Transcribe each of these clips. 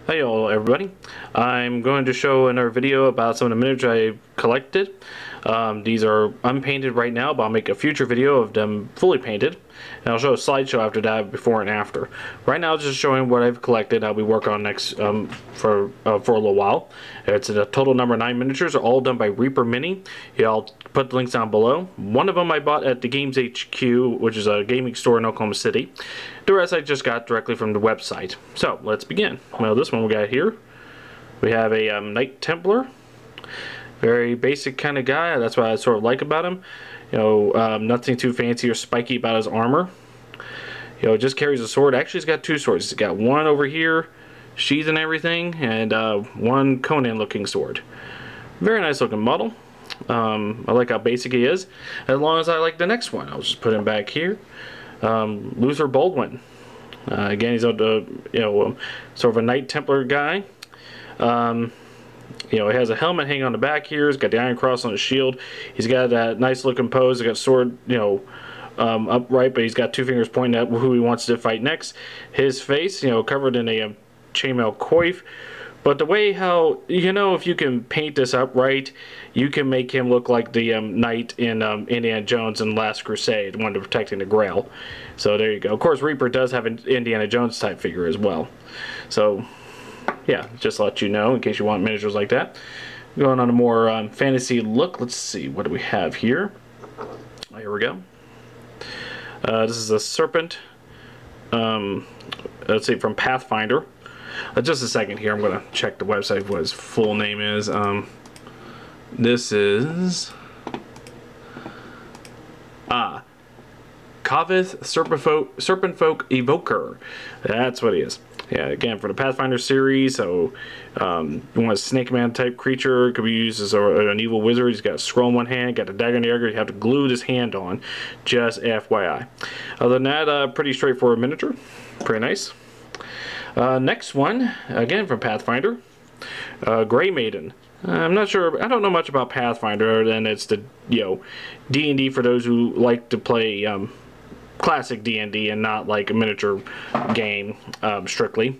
Hey all everybody, I'm going to show another video about some of the miniatures I collected. These are unpainted right now, but I'll make a future video of them fully painted. And I'll show a slideshow after that, before and after. Right now, just showing what I've collected. I'll be working on next for a little while. It's a total number 9 miniatures, are all done by Reaper Mini. Yeah, I'll put the links down below. One of them I bought at the Games HQ, which is a gaming store in Oklahoma City. The rest I just got directly from the website. So let's begin. Well, this one we got here. We have a Knight Templar. Very basic kind of guy. That's what I sort of like about him. You know, nothing too fancy or spiky about his armor. You know, just carries a sword. Actually, he's got 2 swords. He's got one over here, sheath and everything, and one Conan-looking sword. Very nice looking model. I like how basic he is. As long as I like the next one, I'll just put him back here. Baldwin. Again, he's a sort of a Knight Templar guy. You know, he has a helmet hanging on the back here. He's got the Iron Cross on his shield. He's got that nice looking pose. He's got sword, you know, upright, but he's got 2 fingers pointing at who he wants to fight next. His face, you know, covered in a chainmail coif. But the way how, you know, if you can paint this up right, you can make him look like the knight in Indiana Jones and Last Crusade, the one protecting the Grail. So there you go. Of course, Reaper does have an Indiana Jones type figure as well. So yeah, just to let you know in case you want miniatures like that. Going on a more fantasy look. Let's see, what do we have here? Oh, here we go. This is a serpent. Let's see, from Pathfinder. Just a second here. I'm going to check the website what his full name is. This is Khavith Serpentfolk Evoker. That's what he is. Yeah, again, for the Pathfinder series, so you want a Snake Man type creature. Could be used as an evil wizard. He's got a scroll in one hand, got a dagger in the other. You have to glue this hand on, just FYI. Other than that, pretty straightforward miniature. Pretty nice. Next one, again from Pathfinder, Grey Maiden. I'm not sure, I don't know much about Pathfinder other than it's the, you know, D&D for those who like to play classic D&D and not like a miniature game strictly.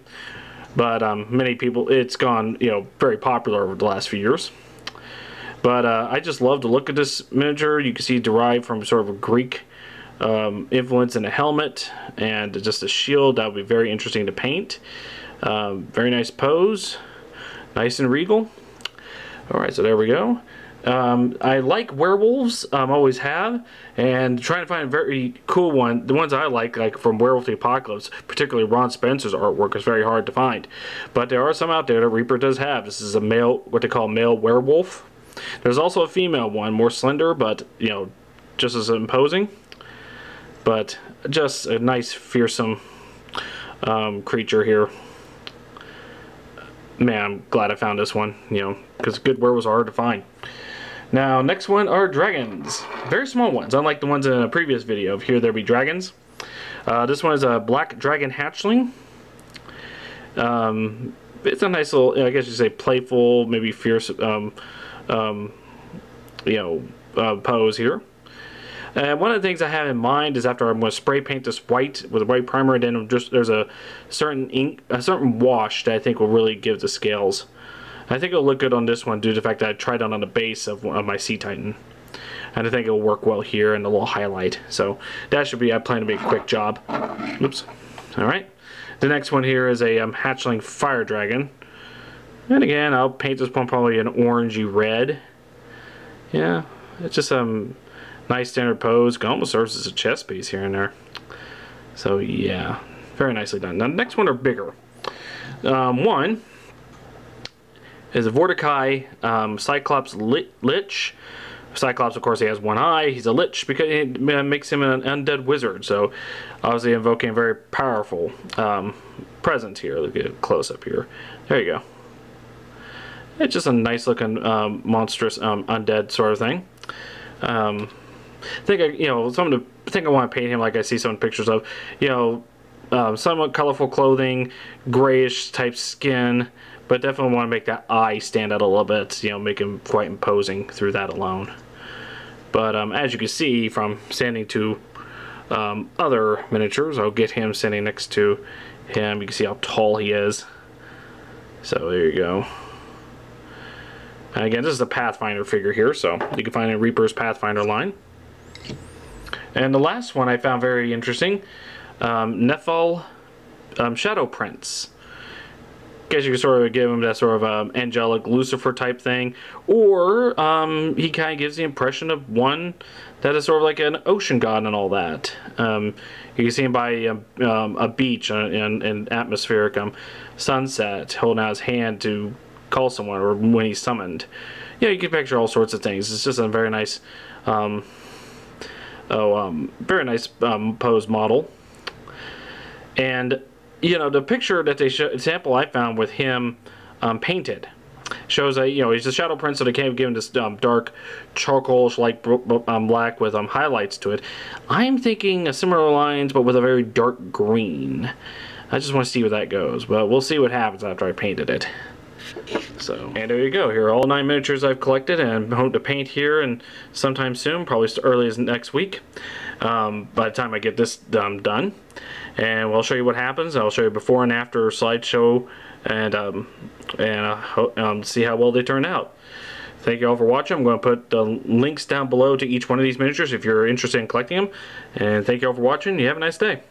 But many people, it's gone, you know, very popular over the last few years. But I just love the look of this miniature. You can see derived from sort of a Greek influence in the helmet and just a shield. That would be very interesting to paint. Very nice pose, nice and regal. Alright, so there we go. I like werewolves, always have, and trying to find a very cool one. The ones I like from Werewolf the Apocalypse, particularly Ron Spencer's artwork, is very hard to find. But there are some out there that Reaper does have. This is a male, what they call male werewolf. There's also a female one, more slender, but, you know, just as imposing. But just a nice, fearsome creature here. Man, I'm glad I found this one, you know, because good werewolves are hard to find. Now, next one are dragons. Very small ones, unlike the ones in a previous video of Here There Be Dragons. This one is a black dragon hatchling. It's a nice little, I guess you say, playful, maybe fierce, you know, pose here. And one of the things I have in mind is after I'm going to spray paint this white with a white primer, and then just there's a certain ink, a certain wash that I think will really give the scales. I think it'll look good on this one due to the fact that I tried it on the base of my Sea Titan. And I think it'll work well here in the little highlight. So that should be, I plan to be a quick job. Oops. Alright. The next one here is a Hatchling Fire Dragon. And again, I'll paint this one probably an orangey red. Yeah, it's just nice standard pose. It almost serves as a chest piece here and there. So yeah, very nicely done. Now the next one are bigger. One is a Vordakai Cyclops Lich. Cyclops, of course, he has one eye. He's a Lich because it makes him an undead wizard. So obviously invoking a very powerful presence here. Look at it close up here. There you go. It's just a nice looking monstrous undead sort of thing. I think you know, I think I want to paint him like I see some pictures of, you know, somewhat colorful clothing, grayish type skin, but definitely want to make that eye stand out a little bit, you know, make him quite imposing through that alone. But as you can see from standing to other miniatures, I'll get him standing next to him. You can see how tall he is. So there you go. And again, this is a Pathfinder figure here, so you can find it in Reaper's Pathfinder line. And the last one I found very interesting, Nephal Shadow Prince. Guess you could sort of give him that sort of angelic Lucifer type thing, or he kind of gives the impression of one that is sort of like an ocean god and all that. You can see him by a beach in atmospheric sunset, holding out his hand to call someone, or when he's summoned. Yeah, you can picture all sorts of things. It's just a very nice, very nice pose model. And you know, the picture that they example I found with him painted shows that, you know, he's a Shadow Prince, so they can't give him this dark charcoalish like black with highlights to it. I'm thinking a similar lines, but with a very dark green. I just want to see where that goes, but we'll see what happens after I painted it. So, and there you go. Here are all 9 miniatures I've collected, and hope to paint here and sometime soon, probably as early as next week. By the time I get this done, and we'll show you what happens. I'll show you before and after slideshow, and see how well they turn out. Thank you all for watching. I'm going to put the links down below to each one of these miniatures if you're interested in collecting them. And thank you all for watching. You have a nice day.